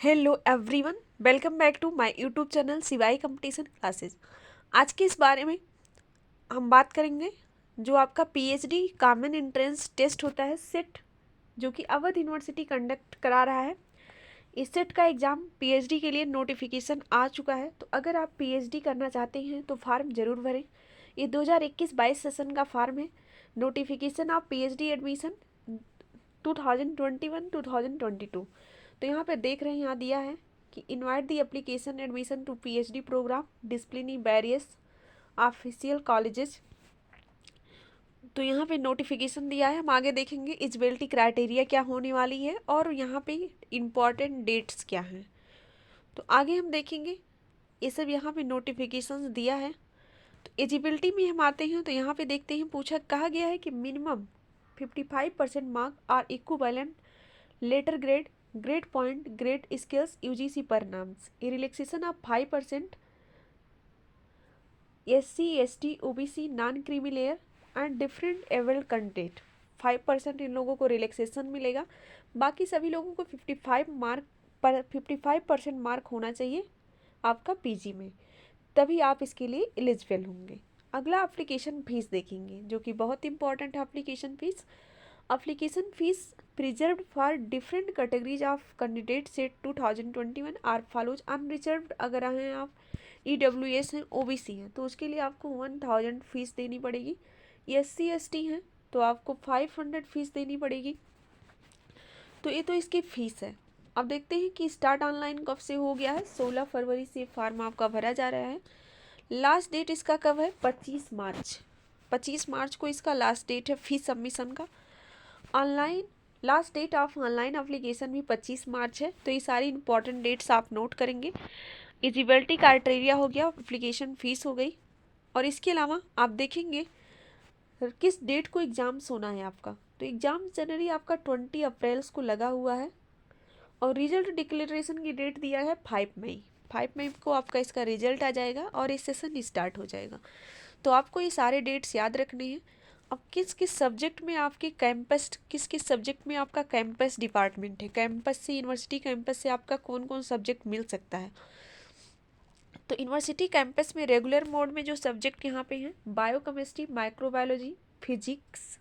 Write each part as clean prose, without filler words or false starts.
Hello everyone, welcome back to my YouTube channel सिवाई competition classes. आज के इस बारे में हम बात करेंगे जो आपका पीएचडी कॉमन एंट्रेंस टेस्ट होता है सेट, जो कि अवध यूनिवर्सिटी कंडक्ट करा रहा है। इस सेट का एग्ज़ाम पीएचडी के लिए नोटिफिकेशन आ चुका है, तो अगर आप पीएचडी करना चाहते हैं तो फार्म ज़रूर भरें। ये 2021-22 सेशन का फार्म है। Notification of PhD admission 2021-2022। तो यहाँ पे देख रहे हैं, यहाँ दिया है कि invite the application admission to PhD programme discipline barriers official colleges. तो यहाँ पे नोटिफिकेशन दिया है। हम आगे देखेंगे एलिजिबिलिटी क्राइटेरिया क्या होने वाली है और यहाँ पे इम्पॉर्टेंट डेट्स क्या हैं। तो आगे हम देखेंगे, ये सब यहाँ पे नोटिफिकेशन दिया है। तो एलिजिबिलिटी में हम आते हैं तो यहाँ पे देखते हैं, कहा गया है कि minimum 55% mark or equivalent letter grade grade point grade skills UGC परिणाम्स। A relaxation of 5% SC ST OBC non creamy layer and different abled content. 5% इन लोगों को रिलैक्सेशन मिलेगा। बाकी सभी लोगों को 55% मार्क होना चाहिए आपका पीजी में, तभी आप इसके लिए एलिजिबल होंगे। अगला एप्लीकेशन फीस देखेंगे, जो कि बहुत इंपॉर्टेंट है। Application fees preserved for different categories of candidate set 2021 are follows. Unreserved अगर हैं आप, EWS हैं, OBC हैं, तो उसके लिए आपको 1000 फीस देनी पड़ेगी। SC ST हैं तो आपको 500 फीस देनी पड़ेगी। तो ये तो इसकी फ़ीस है। अब देखते हैं कि स्टार्ट ऑनलाइन कब से हो गया है। 16 फरवरी से फॉर्म आपका भरा जा रहा है। लास्ट डेट इसका कब है? 25 मार्च। 25 मार्च को इसका लास्ट डेट है फीस सबमिशन का। Online last date of online application भी 25 मार्च है। तो ये सारी इंपॉर्टेंट डेट्स आप नोट करेंगे। एलिजिबिलिटी क्राइटेरिया हो गया, एप्लीकेशन फ़ीस हो गई, और इसके अलावा आप देखेंगे किस डेट को एग्ज़ाम्स होना है आपका। तो एग्ज़ाम जनरली आपका 20 अप्रैल को लगा हुआ है, और रिजल्ट डिक्लेरेशन की डेट दिया है 5 मई। 5 मई को आपका इसका रिजल्ट आ जाएगा और ये सेशन स्टार्ट हो जाएगा। तो आपको ये सारे डेट्स याद रखने हैं। अब किस किस सब्जेक्ट में आपके कैंपस, किस किस सब्जेक्ट में आपका कैंपस डिपार्टमेंट है, कैंपस से, यूनिवर्सिटी कैंपस से आपका कौन कौन सब्जेक्ट मिल सकता है। तो यूनिवर्सिटी कैंपस में रेगुलर मोड में जो सब्जेक्ट यहाँ पे हैं, biochemistry, microbiology, physics,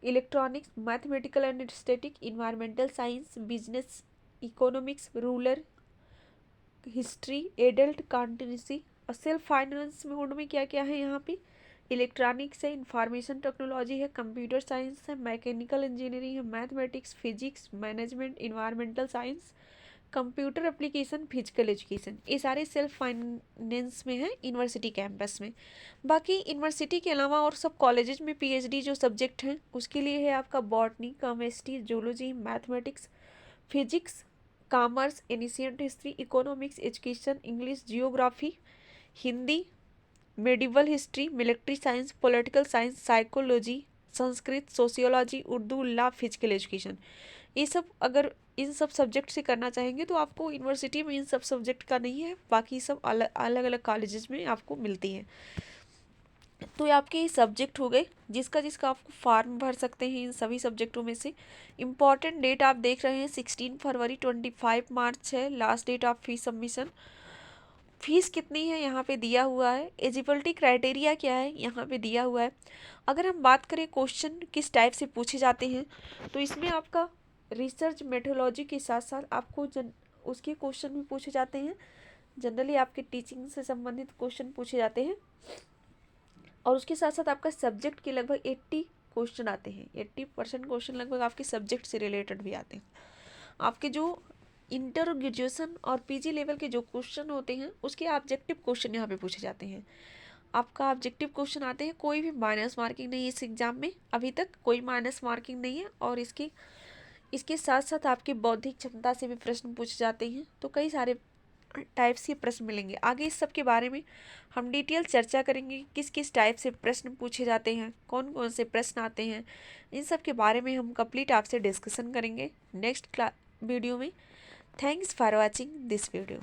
electronics, mathematical and static, environmental science, business, economics, rural history, adult accountancy, और सेल्फ फाइनेंस मोड में क्या क्या है यहाँ पे, इलेक्ट्रॉनिक्स है, इंफॉर्मेशन टेक्नोलॉजी है, कंप्यूटर साइंस है, मैकेनिकल इंजीनियरिंग है, mathematics, physics, management, environmental science, computer application, physical education. ये सारे सेल्फ फाइनेंस में है यूनिवर्सिटी कैंपस में। बाकी यूनिवर्सिटी के अलावा और सब कॉलेजेस में पीएचडी जो सब्जेक्ट हैं उसके लिए है आपका botany, chemistry, zoology, mathematics, physics, commerce, ancient history, economics, education, English, geography, Hindi, medieval history, military science, political science, psychology, Sanskrit, sociology, Urdu, law, physical education. ये सब अगर इन सब सब्जेक्ट से करना चाहेंगे तो आपको यूनिवर्सिटी में इन सब सब्जेक्ट का नहीं है, बाकी सब अलग अलग कॉलेजेस में आपको मिलती हैं। तो ये आपके सब्जेक्ट हो गए जिसका जिसका आपको फॉर्म भर सकते हैं इन सभी सब्जेक्टों में से। इम्पॉर्टेंट डेट आप देख रहे हैं 16 फरवरी, 25 मार्च है last date of fees submission. Fees कितनी है यहाँ पे दिया हुआ है। एलिजिबिलिटी क्राइटेरिया क्या है यहाँ पे दिया हुआ है। अगर हम बात करें क्वेश्चन किस टाइप से पूछे जाते हैं, तो इसमें आपका रिसर्च मेथोलॉजी के साथ साथ आपको उसके क्वेश्चन भी पूछे जाते हैं। जनरली आपके टीचिंग से संबंधित क्वेश्चन पूछे जाते हैं, और उसके साथ साथ आपका सब्जेक्ट के लगभग 80 क्वेश्चन आते हैं। 80% क्वेश्चन लगभग आपके सब्जेक्ट से रिलेटेड भी आते हैं। आपके जो इंटर ग्रेजुएशन और पीजी लेवल के जो क्वेश्चन होते हैं उसके ऑब्जेक्टिव क्वेश्चन यहाँ पे पूछे जाते हैं। आपका ऑब्जेक्टिव क्वेश्चन आते हैं, कोई भी माइनस मार्किंग नहीं है इस एग्ज़ाम में, अभी तक कोई माइनस मार्किंग नहीं है। और इसके साथ साथ आपकी बौद्धिक क्षमता से भी प्रश्न पूछे जाते हैं। तो कई सारे टाइप्स के प्रश्न मिलेंगे। आगे इस सब के बारे में हम डिटेल चर्चा करेंगे, किस किस टाइप से प्रश्न पूछे जाते हैं, कौन कौन से प्रश्न आते हैं, इन सब के बारे में हम कंप्लीट आपसे डिस्कशन करेंगे नेक्स्ट वीडियो में। Thanks for watching this video.